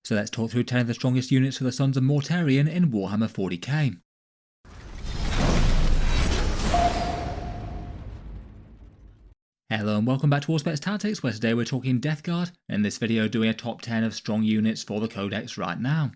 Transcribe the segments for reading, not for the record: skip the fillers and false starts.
So let's talk through 10 of the strongest units for the Sons of Mortarion in Warhammer 40k. Hello and welcome back to Auspex Tactics, where today we're talking Death Guard, and in this video doing a top 10 of strong units for the Codex right now.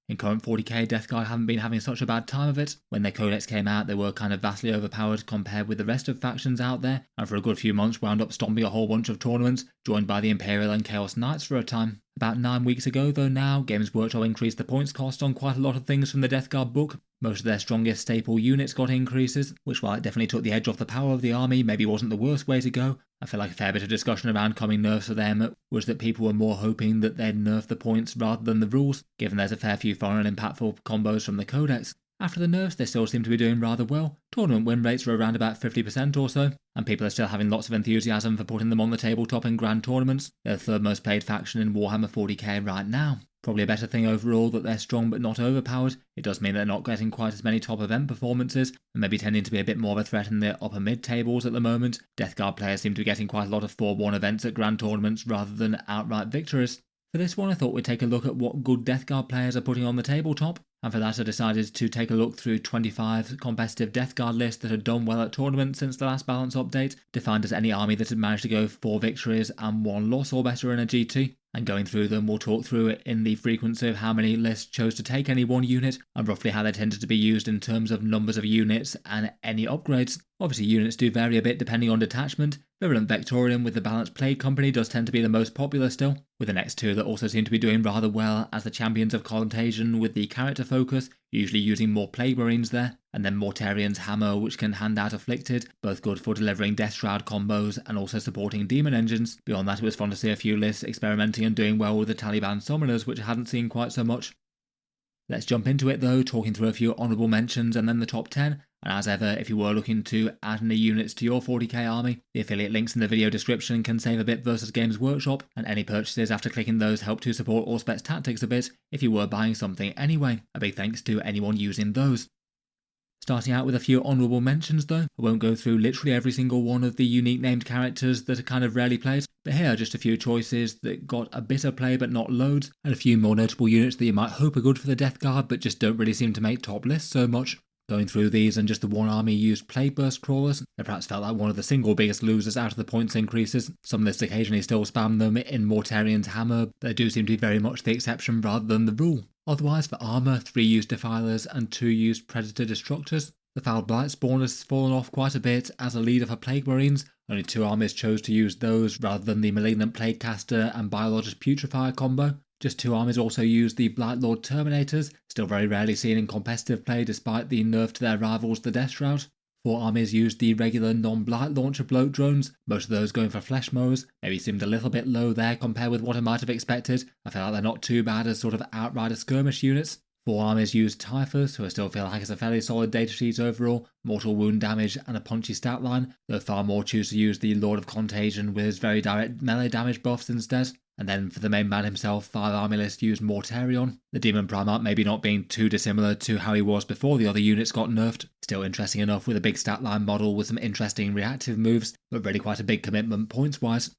In current 40k, Death Guard haven't been having such a bad time of it. When their Codex came out, they were kind of vastly overpowered compared with the rest of factions out there, and for a good few months wound up stomping a whole bunch of tournaments, joined by the Imperial and Chaos Knights for a time. About 9 weeks ago though now, Games Workshop increased the points cost on quite a lot of things from the Death Guard book. Most of their strongest staple units got increases, which while it definitely took the edge off the power of the army, maybe wasn't the worst way to go. I feel like a fair bit of discussion around coming nerfs for them was that people were more hoping that they'd nerf the points rather than the rules, given there's a fair few foreign and impactful combos from the Codex. After the nerfs, they still seem to be doing rather well. Tournament win rates are around about 50% or so, and people are still having lots of enthusiasm for putting them on the tabletop in grand tournaments. They're the third most played faction in Warhammer 40k right now. Probably a better thing overall that they're strong but not overpowered. It does mean they're not getting quite as many top event performances, and maybe tending to be a bit more of a threat in the upper mid tables at the moment. Death Guard players seem to be getting quite a lot of 4-1 events at grand tournaments rather than outright victories. For this one I thought we'd take a look at what good Death Guard players are putting on the tabletop, and for that I decided to take a look through 25 competitive Death Guard lists that had done well at tournaments since the last balance update, defined as any army that had managed to go 4 victories and 1 loss or better in a GT. And going through them, we'll talk through it in the frequency of how many lists chose to take any one unit, and roughly how they tended to be used in terms of numbers of units and any upgrades. Obviously units do vary a bit depending on detachment. Virulent Vectorium with the Balanced Plague Company does tend to be the most popular still, with the next two that also seem to be doing rather well as the champions of Contagion with the character focus, usually using more Plague Marines there, and then Mortarion's Hammer, which can hand out Afflicted, both good for delivering Deathshroud combos and also supporting demon engines. Beyond that, it was fun to see a few lists experimenting and doing well with the Tallyman Summoners, which I hadn't seen quite so much. Let's jump into it though, talking through a few honourable mentions and then the top 10. And as ever, if you were looking to add any units to your 40k army, the affiliate links in the video description can save a bit versus Games Workshop, and any purchases after clicking those help to support Auspex Tactics a bit if you were buying something anyway. A big thanks to anyone using those. Starting out with a few honourable mentions though, I won't go through literally every single one of the unique named characters that are kind of rarely played, but here are just a few choices that got a bit of play but not loads, and a few more notable units that you might hope are good for the Death Guard but just don't really seem to make top lists so much. Going through these and just the one army used Plague Burst Crawlers, they perhaps felt like one of the single biggest losers out of the points increases. Some lists occasionally still spam them in Mortarion's Hammer, but they do seem to be very much the exception rather than the rule. Otherwise for armour, 3 used Defilers and 2 used Predator Destructors. The Foul Blight Spawn has fallen off quite a bit as a leader for Plague Marines. Only 2 armies chose to use those rather than the Malignant Plaguecaster and Biologus Putrifier combo. Just 2 armies also used the Blight Terminators, still very rarely seen in competitive play despite the nerf to their rivals the Deathshroud. 4 armies used the regular non-Blight launcher Bloat drones, most of those going for flesh mowers. Maybe seemed a little bit low there compared with what I might have expected. I feel like they're not too bad as sort of outrider skirmish units. 4 armies used Typhus, who I still feel like it's a fairly solid datasheet overall, mortal wound damage and a punchy stat line, though far more choose to use the Lord of Contagion with his very direct melee damage buffs instead. And then for the main man himself, 5 army list used Mortarion, the Demon Primarch maybe not being too dissimilar to how he was before the other units got nerfed. Still interesting enough with a big stat line model with some interesting reactive moves, but really quite a big commitment points wise.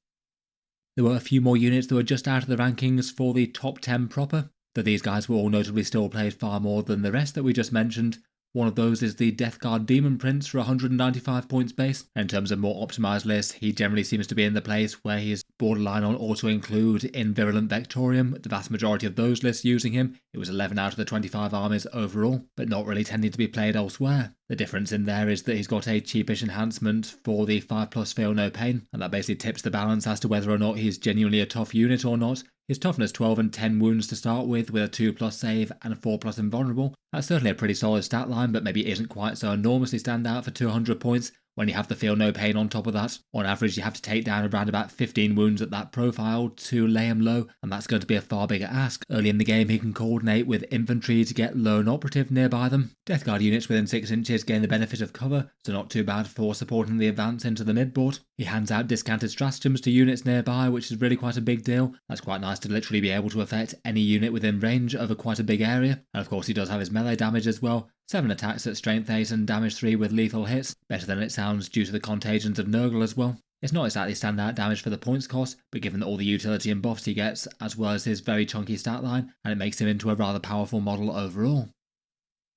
There were a few more units that were just out of the rankings for the top 10 proper, though these guys were all notably still played far more than the rest that we just mentioned. One of those is the Death Guard Daemon Prince for 195 points base. In terms of more optimised lists, he generally seems to be in the place where he is borderline on auto-include in Virulent Vectorium, the vast majority of those lists using him. It was 11 out of the 25 armies overall, but not really tending to be played elsewhere. The difference in there is that he's got a cheapish enhancement for the 5+ Feel No Pain, and that basically tips the balance as to whether or not he's genuinely a tough unit or not. His toughness 12 and 10 wounds to start with a 2+ save and a 4+ invulnerable. That's certainly a pretty solid stat line, but maybe isn't quite so enormously stand out for 200 points. When you have the Feel No Pain on top of that, on average you have to take down around about 15 wounds at that profile to lay him low, and that's going to be a far bigger ask. Early in the game he can coordinate with infantry to get lone operative nearby them. Death Guard units within 6 inches gain the benefit of cover, so not too bad for supporting the advance into the midboard. He hands out discounted stratagems to units nearby, which is really quite a big deal. That's quite nice to literally be able to affect any unit within range over quite a big area, and of course he does have his melee damage as well. 7 attacks at strength 8 and damage 3 with lethal hits, better than it sounds due to the contagions of Nurgle as well. It's not exactly standout damage for the points cost, but given all the utility and buffs he gets, as well as his very chunky stat line, and it makes him into a rather powerful model overall.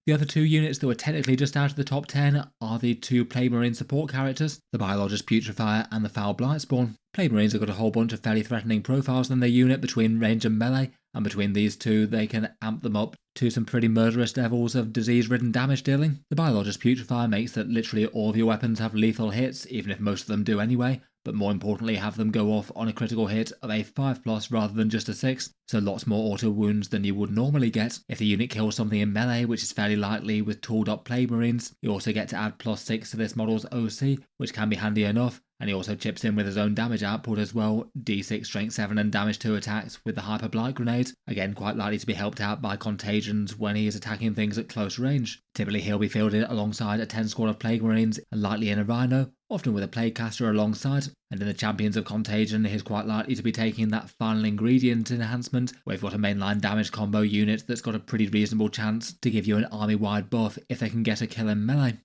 The other two units that were technically just out of the top 10 are the two Plague Marine support characters, the Biologus Putrifier and the Foul Blightspawn. Plague Marines have got a whole bunch of fairly threatening profiles in their unit between range and melee, and between these two they can amp them up to some pretty murderous levels of disease-ridden damage dealing. The Biologus Putrifier makes that literally all of your weapons have lethal hits, even if most of them do anyway, but more importantly have them go off on a critical hit of a 5+ rather than just a 6, so lots more auto wounds than you would normally get. If the unit kills something in melee, which is fairly likely with tooled up Plague Marines, you also get to add +6 to this model's OC, which can be handy enough, and he also chips in with his own damage output as well, D6 strength 7 and damage 2 attacks with the Hyper Blight grenade, again quite likely to be helped out by Contagions when he is attacking things at close range. Typically he'll be fielded alongside a 10 squad of Plague Marines and likely in a Rhino, often with a Plaguecaster alongside, and in the Champions of Contagion he's quite likely to be taking that final ingredient enhancement, where you've got a mainline damage combo unit that's got a pretty reasonable chance to give you an army-wide buff if they can get a kill in melee.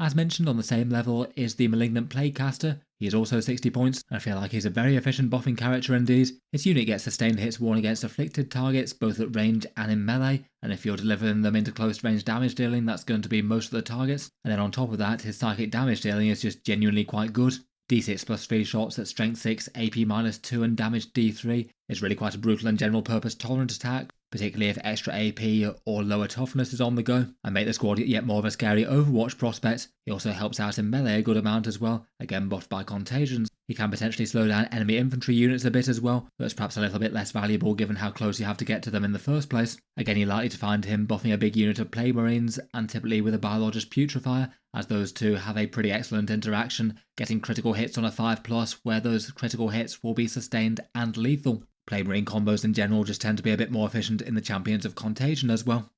As mentioned, on the same level is the Malignant Plaguecaster. He is also 60 points, and I feel like he's a very efficient buffing character indeed. His unit gets sustained hits worn against afflicted targets, both at range and in melee, and if you're delivering them into close range damage dealing, that's going to be most of the targets. And then on top of that, his psychic damage dealing is just genuinely quite good. D6 plus 3 shots at strength 6, AP -2 and damage D3 is really quite a brutal and general purpose tolerant attack, particularly if extra AP or lower toughness is on the go, and make the squad yet more of a scary Overwatch prospect. He also helps out in melee a good amount as well, again buffed by Contagions. He can potentially slow down enemy infantry units a bit as well, but it's perhaps a little bit less valuable given how close you have to get to them in the first place. Again, you're likely to find him buffing a big unit of Plague Marines, and typically with a Biologus Putrifier, as those two have a pretty excellent interaction, getting critical hits on a 5+, where those critical hits will be sustained and lethal. Plague Marine combos in general just tend to be a bit more efficient in the Champions of Contagion as well.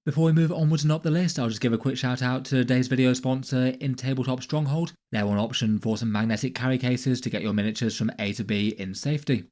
Before we move onwards and up the list, I'll just give a quick shout out to today's video sponsor in Tabletop Stronghold. They're one option for some magnetic carry cases to get your miniatures from A to B in safety.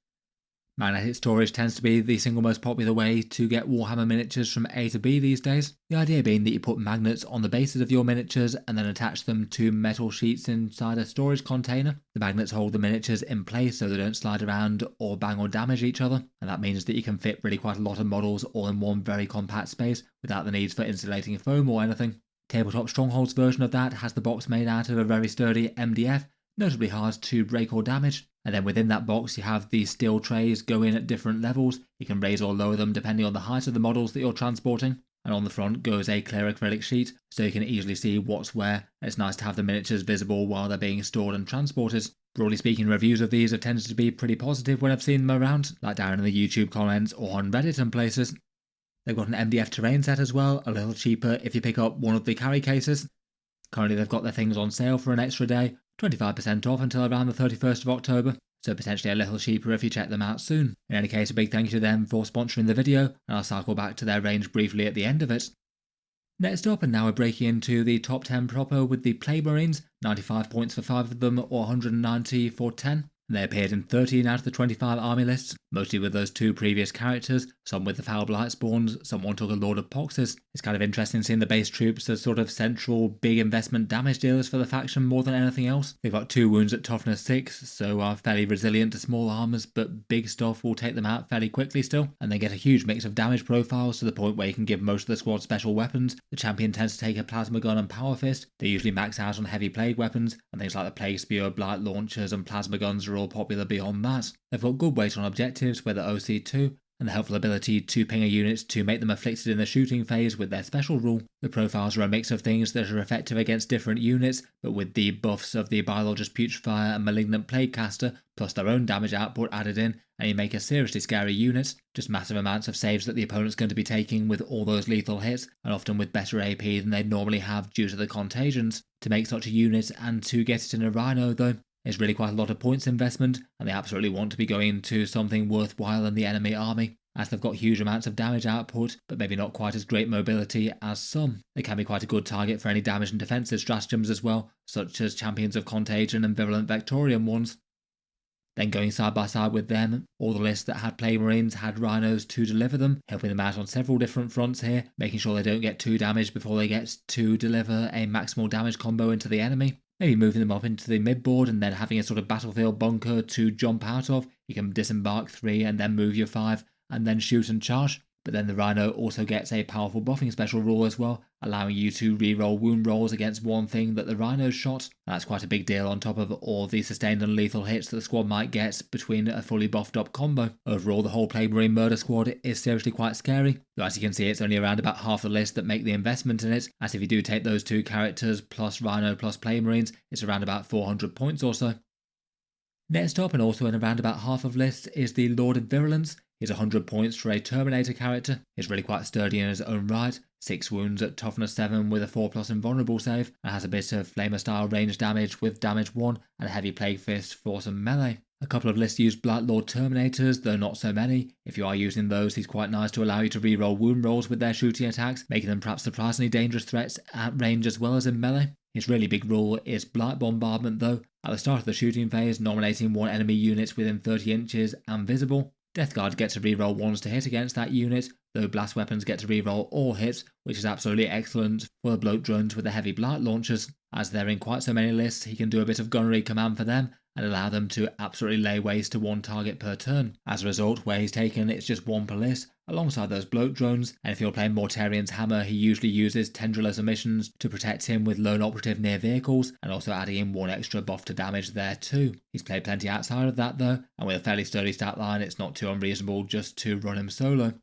Magnetic storage tends to be the single most popular way to get Warhammer miniatures from A to B these days. The idea being that you put magnets on the bases of your miniatures and then attach them to metal sheets inside a storage container. The magnets hold the miniatures in place so they don't slide around or bang or damage each other, and that means that you can fit really quite a lot of models all in one very compact space without the need for insulating foam or anything. Tabletop Stronghold's version of that has the box made out of a very sturdy MDF, notably hard to break or damage, and then within that box you have these steel trays go in at different levels. You can raise or lower them depending on the height of the models that you're transporting, and on the front goes a clear acrylic sheet so you can easily see what's where. It's nice to have the miniatures visible while they're being stored and transported. Broadly speaking, reviews of these have tended to be pretty positive when I've seen them around, like down in the YouTube comments or on Reddit and places. They've got an MDF terrain set as well, a little cheaper if you pick up one of the carry cases. Currently they've got their things on sale for an extra day, 25% off until around the 31st of October, so potentially a little cheaper if you check them out soon. In any case, a big thank you to them for sponsoring the video, and I'll cycle back to their range briefly at the end of it. Next up, and now we're breaking into the top 10 proper with the Plague Marines, 95 points for 5 of them or 190 for 10. They appeared in 13 out of the 25 army lists, mostly with those two previous characters, some with the Foul Blightspawns, someone took a Lord of Poxes. It's kind of interesting seeing the base troops as sort of central big investment damage dealers for the faction more than anything else. They've got 2 wounds at toughness 6, so are fairly resilient to small armors, but big stuff will take them out fairly quickly still, and they get a huge mix of damage profiles to the point where you can give most of the squad special weapons. The champion tends to take a plasma gun and power fist. They usually max out on heavy plague weapons, and things like the plague spear, blight launchers and plasma guns are all popular beyond that. They've got good weight on objectives with the OC2, and the helpful ability to ping a unit to make them afflicted in the shooting phase with their special rule. The profiles are a mix of things that are effective against different units, but with the buffs of the Biologus Putrifier and Malignant Plaguecaster, plus their own damage output added in, and you make a seriously scary unit. Just massive amounts of saves that the opponent's going to be taking with all those lethal hits, and often with better AP than they'd normally have due to the Contagions. To make such a unit and to get it in a Rhino though, it's really quite a lot of points investment, and they absolutely want to be going to something worthwhile in the enemy army, as they've got huge amounts of damage output, but maybe not quite as great mobility as some. They can be quite a good target for any damage and defensive stratagems as well, such as Champions of Contagion and Virulent Vectorian ones. Then going side by side with them, all the lists that had Plague Marines had Rhinos to deliver them, helping them out on several different fronts here, making sure they don't get too damaged before they get to deliver a maximal damage combo into the enemy. maybe moving them up into the midboard and then having a sort of battlefield bunker to jump out of. You can disembark 3 and then move your 5 and then shoot and charge. But then the Rhino also gets a powerful buffing special rule as well, allowing you to reroll wound rolls against one thing that the Rhino's shot. That's quite a big deal on top of all the sustained and lethal hits that the squad might get between a fully buffed up combo. Overall, the whole Plague Marine Murder Squad is seriously quite scary, though as you can see it's only around about half the list that make the investment in it, as if you do take those 2 characters plus Rhino plus Plague Marines, it's around about 400 points or so. Next up, and also in around about half of lists, is the Lord of Virulence. He's 100 points for a Terminator character. He's really quite sturdy in his own right. 6 wounds at toughness 7 with a 4+ invulnerable save, and has a bit of Flamer style range damage with damage 1 and a heavy Plague Fist for some melee. A couple of lists use Blight Lord Terminators, though not so many. If you are using those, he's quite nice to allow you to reroll wound rolls with their shooting attacks, making them perhaps surprisingly dangerous threats at range as well as in melee. His really big rule is Blight Bombardment though. At the start of the shooting phase, nominating one enemy unit within 30 inches and visible. Death Guard gets to reroll 1s to hit against that unit, though blast weapons get to reroll all hits, which is absolutely excellent for the Bloat drones with the heavy blight launchers. As they're in quite so many lists, he can do a bit of gunnery command for them and allow them to absolutely lay waste to 1 target per turn. As a result, where he's taken, it's just 1 per list, alongside those Bloat drones, and if you're playing Mortarian's Hammer, he usually uses Tendril emissions to protect him with lone operative near vehicles, and also adding in 1 extra buff to damage there too. He's played plenty outside of that though, and with a fairly sturdy stat line, it's not too unreasonable just to run him solo.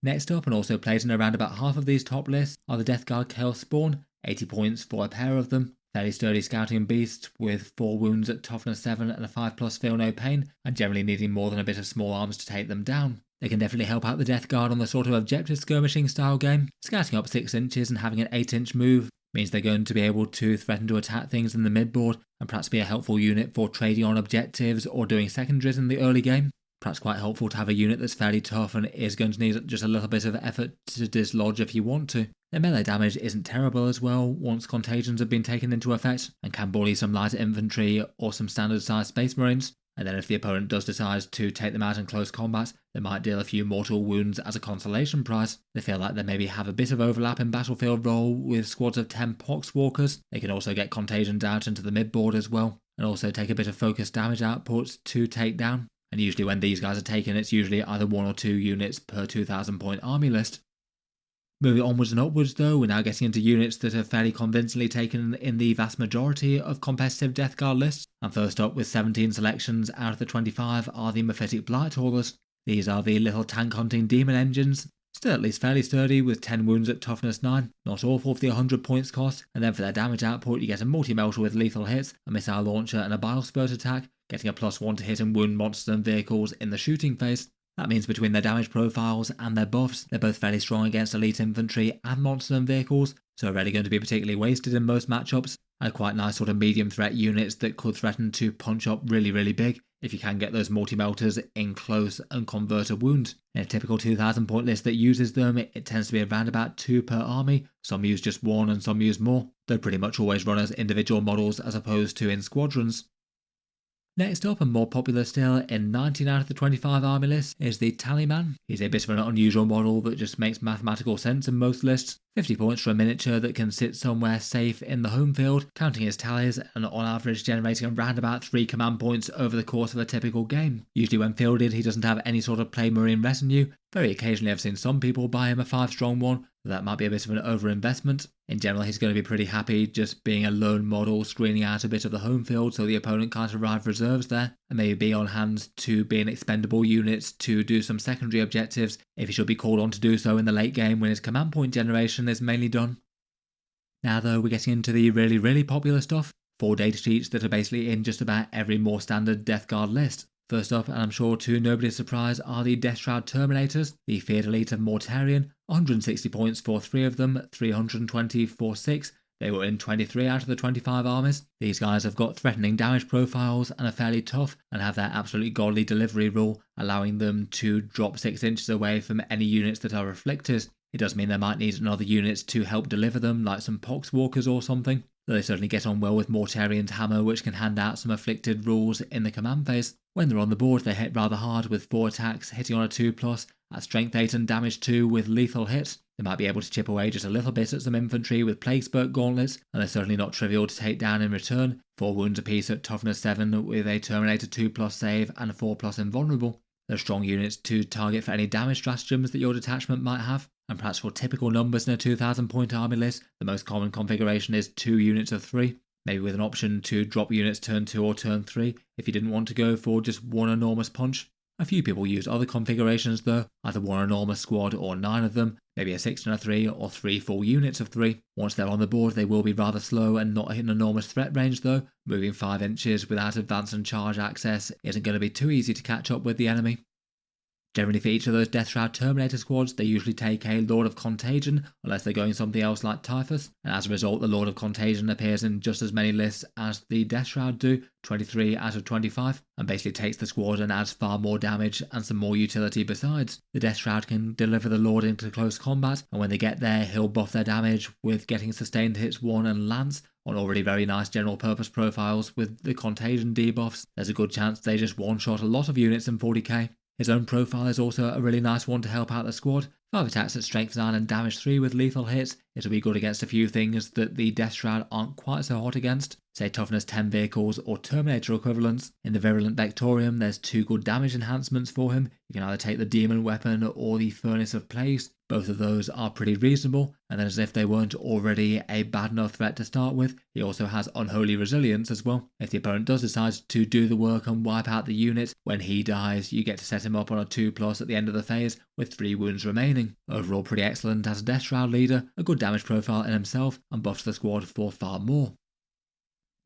Next up, and also played in around about half of these top lists, are the Death Guard Chaos Spawn, 80 points for a pair of them. Fairly sturdy scouting beast with 4 wounds at toughness 7 and a 5+ feel no pain, and generally needing more than a bit of small arms to take them down. They can definitely help out the Death Guard on the sort of objective skirmishing style game. Scouting up 6 inches and having an 8-inch move means they're going to be able to threaten to attack things in the midboard and perhaps be a helpful unit for trading on objectives or doing secondaries in the early game. Perhaps quite helpful to have a unit that's fairly tough and is going to need just a little bit of effort to dislodge if you want to. Their melee damage isn't terrible as well once contagions have been taken into effect, and can bully some lighter infantry or some standard sized space marines. And then if the opponent does decide to take them out in close combat, they might deal a few mortal wounds as a consolation prize. They feel like they maybe have a bit of overlap in battlefield role with squads of 10 Poxwalkers. They can also get contagions out into the midboard as well, and also take a bit of focused damage output to take down. And usually when these guys are taken, it's usually either 1 or 2 units per 2,000 point army list. Moving onwards and upwards though, we're now getting into units that are fairly convincingly taken in the vast majority of competitive Death Guard lists. And first up with 17 selections out of the 25 are the Myphitic Blight Haulers. These are the little tank hunting demon engines. Still at least fairly sturdy with 10 wounds at toughness 9, not awful for the 100 points cost, and then for their damage output you get a multi-melter with lethal hits, a missile launcher and a bile spurt attack, getting a +1 to hit and wound monsters and vehicles in the shooting phase. That means between their damage profiles and their buffs, they're both fairly strong against elite infantry and monsters and vehicles, so are rarely going to be particularly wasted in most matchups, and quite nice sort of medium threat units that could threaten to punch up really big if you can get those multi-melters in close and convert a wound. In a typical 2,000 point list that uses them, it tends to be around about 2 per army. Some use just 1 and some use more. They're pretty much always run as individual models as opposed to in squadrons. Next up, and more popular still, in 19 out of the 25 army lists, is the Tallyman. He's a bit of an unusual model that just makes mathematical sense in most lists. 50 points for a miniature that can sit somewhere safe in the home field, counting his tallies and on average generating around about 3 command points over the course of a typical game. Usually when fielded he doesn't have any sort of Plague Marine retinue. Very occasionally I've seen some people buy him a 5-strong one, but that might be a bit of an overinvestment. In general he's going to be pretty happy just being a lone model screening out a bit of the home field so the opponent can't arrive reserves there, and maybe be on hand to be an expendable unit to do some secondary objectives if he should be called on to do so in the late game when his command point generation is mainly done. Now though, we're getting into the really popular stuff. 4 datasheets that are basically in just about every more standard Death Guard list. First up, and I'm sure to nobody's surprise, are the Deathshroud Terminators, the feared elite of Mortarian. 160 points for 3 of them, 320 for 6. They were in 23 out of the 25 armies. These guys have got threatening damage profiles and are fairly tough, and have their absolutely godly delivery rule, allowing them to drop 6 inches away from any units that are afflicted. It does mean they might need another unit to help deliver them, like some Poxwalkers or something. Though they certainly get on well with Mortarian's Hammer, which can hand out some afflicted rules in the command phase. When they're on the board, they hit rather hard with 4 attacks, hitting on a 2+, at strength 8 and damage 2 with lethal hits. They might be able to chip away just a little bit at some infantry with Plague Spurt gauntlets, and they're certainly not trivial to take down in return. 4 wounds apiece at toughness 7 with a Terminator 2+ save and a 4+ invulnerable. They're strong units to target for any damage stratagems that your detachment might have, and perhaps for typical numbers in a 2000 point army list, the most common configuration is 2 units of 3, maybe with an option to drop units turn 2 or turn 3 if you didn't want to go for just one enormous punch. A few people use other configurations though, either one enormous squad or 9 of them, maybe a 6 and a 3 or 3 full units of 3. Once they're on the board they will be rather slow and not in enormous threat range though. Moving 5 inches without advance and charge access isn't going to be too easy to catch up with the enemy. Generally for each of those Deathshroud Terminator squads, they usually take a Lord of Contagion, unless they're going something else like Typhus, and as a result the Lord of Contagion appears in just as many lists as the Deathshroud do, 23 out of 25, and basically takes the squad and adds far more damage and some more utility besides. The Deathshroud can deliver the Lord into close combat, and when they get there he'll buff their damage with getting sustained hits 1 and Lance on already very nice general purpose profiles with the Contagion debuffs. There's a good chance they just one-shot a lot of units in 40k. His own profile is also a really nice one to help out the squad. 5 attacks at strength 9 and damage 3 with lethal hits. It'll be good against a few things that the Deathshroud aren't quite so hot against, say toughness 10 vehicles or Terminator equivalents. In the Virulent Vectorium there's 2 good damage enhancements for him. You can either take the Demon Weapon or the Furnace of Plagues. Both of those are pretty reasonable, and then as if they weren't already a bad enough threat to start with, he also has Unholy Resilience as well. If the opponent does decide to do the work and wipe out the unit, when he dies you get to set him up on a 2+ at the end of the phase with 3 wounds remaining. Overall pretty excellent as a Deathshroud leader, a good damage profile in himself, and buffs the squad for far more.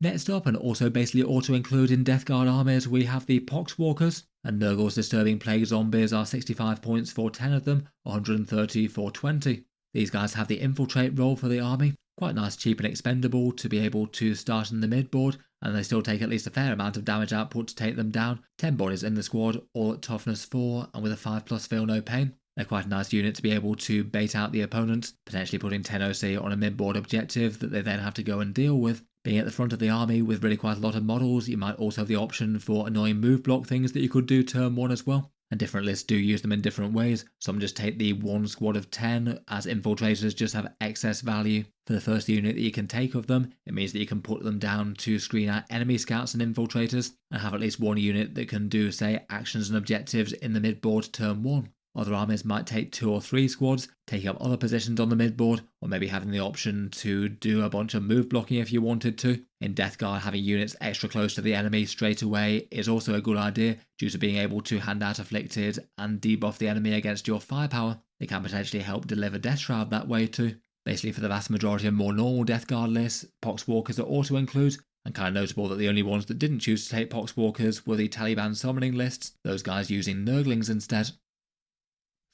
Next up, and also basically auto-include in Death Guard armies, we have the Poxwalkers, and Nurgle's Disturbing Plague Zombies are 65 points for 10 of them, 130 for 20. These guys have the Infiltrate role for the army, quite nice, cheap and expendable to be able to start in the mid-board, and they still take at least a fair amount of damage output to take them down. 10 bodies in the squad, all at toughness 4 and with a 5+ feel no pain. They're quite a nice unit to be able to bait out the opponent, potentially putting 10 OC on a mid-board objective that they then have to go and deal with. Being at the front of the army with really quite a lot of models, you might also have the option for annoying move block things that you could do turn 1 as well. And different lists do use them in different ways. Some just take the 1 squad of 10, as infiltrators just have excess value. For the first unit that you can take of them, it means that you can put them down to screen out enemy scouts and infiltrators, and have at least 1 unit that can do, say, actions and objectives in the mid-board turn 1. Other armies might take 2 or 3 squads, taking up other positions on the mid-board, or maybe having the option to do a bunch of move blocking if you wanted to. In Death Guard, having units extra close to the enemy straight away is also a good idea, due to being able to hand out Afflicted and debuff the enemy against your firepower. They can potentially help deliver Deathshroud that way too. Basically for the vast majority of more normal Death Guard lists, Poxwalkers are auto-include, and kind of notable that the only ones that didn't choose to take Poxwalkers were the Tallyman summoning lists, those guys using Nurglings instead.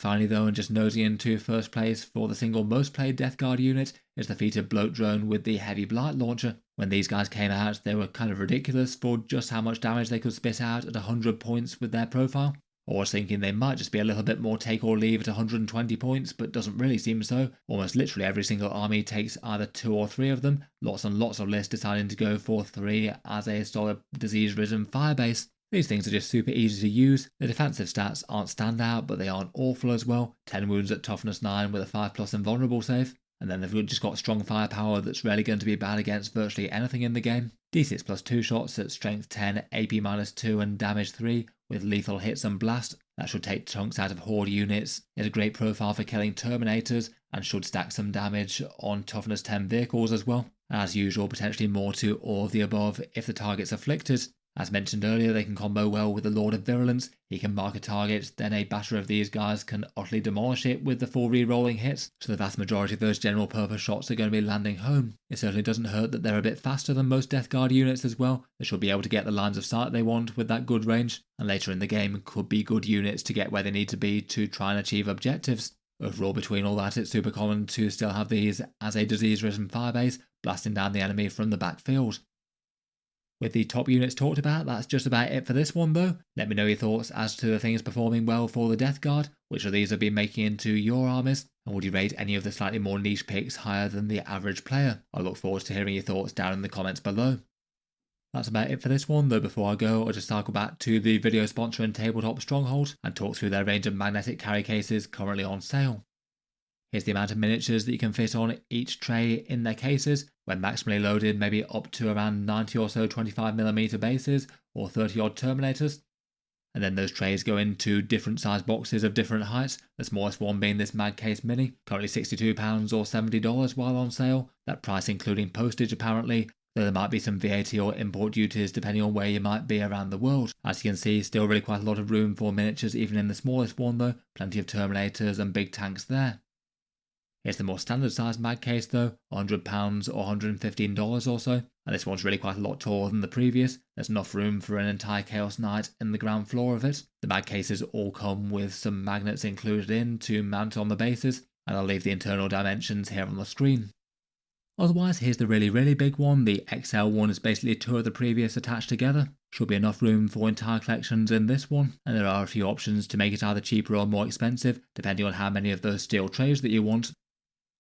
Finally though, and just nosing into first place for the single most played Death Guard unit, is the Foetid Bloat drone with the heavy Blight launcher. When these guys came out, they were kind of ridiculous for just how much damage they could spit out at 100 points with their profile. I was thinking they might just be a little bit more take or leave at 120 points, but doesn't really seem so. Almost literally every single army takes either 2 or 3 of them, lots and lots of lists deciding to go for 3 as a solid disease-ridden firebase. These things are just super easy to use. The defensive stats aren't standout, but they aren't awful as well. 10 wounds at toughness 9 with a 5+ invulnerable save. And then they've just got strong firepower that's rarely going to be bad against virtually anything in the game. D6 plus 2 shots at strength 10, AP minus 2 and damage 3 with lethal hits and blast. That should take chunks out of horde units. It's a great profile for killing Terminators and should stack some damage on toughness 10 vehicles as well. As usual, potentially more to all of the above if the target's afflicted. As mentioned earlier, they can combo well with the Lord of Virulence. He can mark a target, then a batter of these guys can utterly demolish it with the 4 re-rolling hits, so the vast majority of those general purpose shots are going to be landing home. It certainly doesn't hurt that they're a bit faster than most Death Guard units as well. They should be able to get the lines of sight they want with that good range, and later in the game could be good units to get where they need to be to try and achieve objectives. Overall, between all that, it's super common to still have these as a disease-ridden firebase, blasting down the enemy from the backfield. With the top units talked about, that's just about it for this one though. Let me know your thoughts as to the things performing well for the Death Guard, which of these have been making into your armies, and would you rate any of the slightly more niche picks higher than the average player? I look forward to hearing your thoughts down in the comments below. That's about it for this one, though before I go, I'll just cycle back to the video sponsor and Tabletop Stronghold and talk through their range of magnetic carry cases currently on sale. Here's the amount of miniatures that you can fit on each tray in their cases, when maximally loaded maybe up to around 90 or so 25mm bases or 30 odd Terminators. And then those trays go into different size boxes of different heights, the smallest one being this Mag Case Mini, currently £62 or $70 while on sale, that price including postage apparently, though there might be some VAT or import duties depending on where you might be around the world. As you can see, still really quite a lot of room for miniatures even in the smallest one though, plenty of Terminators and big tanks there. Here's the more standard sized mag case though, £100 or $115 or so, and this one's really quite a lot taller than the previous. There's enough room for an entire Chaos Knight in the ground floor of it. The mag cases all come with some magnets included in to mount on the bases, and I'll leave the internal dimensions here on the screen. Otherwise, here's the really big one. The XL one is basically two of the previous attached together. Should be enough room for entire collections in this one, and there are a few options to make it either cheaper or more expensive, depending on how many of those steel trays that you want.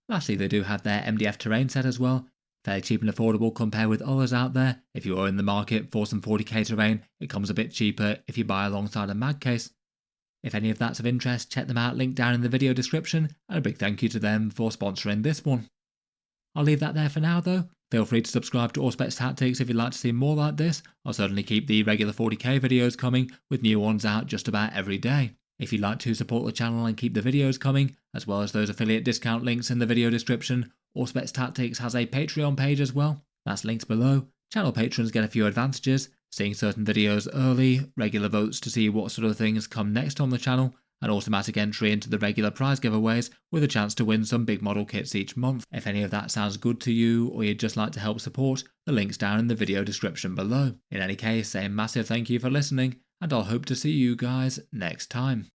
Lastly, they do have their MDF terrain set as well, fairly cheap and affordable compared with others out there. If you are in the market for some 40k terrain, it comes a bit cheaper if you buy alongside a mag case. If any of that's of interest, check them out, link down in the video description, and a big thank you to them for sponsoring this one. I'll leave that there for now though. Feel free to subscribe to Auspex Tactics if you'd like to see more like this. I'll certainly keep the regular 40k videos coming, with new ones out just about every day. If you'd like to support the channel and keep the videos coming, as well as those affiliate discount links in the video description, Auspex Tactics has a Patreon page as well. That's linked below. Channel patrons get a few advantages, seeing certain videos early, regular votes to see what sort of things come next on the channel, and automatic entry into the regular prize giveaways with a chance to win some big model kits each month. If any of that sounds good to you, or you'd just like to help support, the link's down in the video description below. In any case, a massive thank you for listening, and I'll hope to see you guys next time.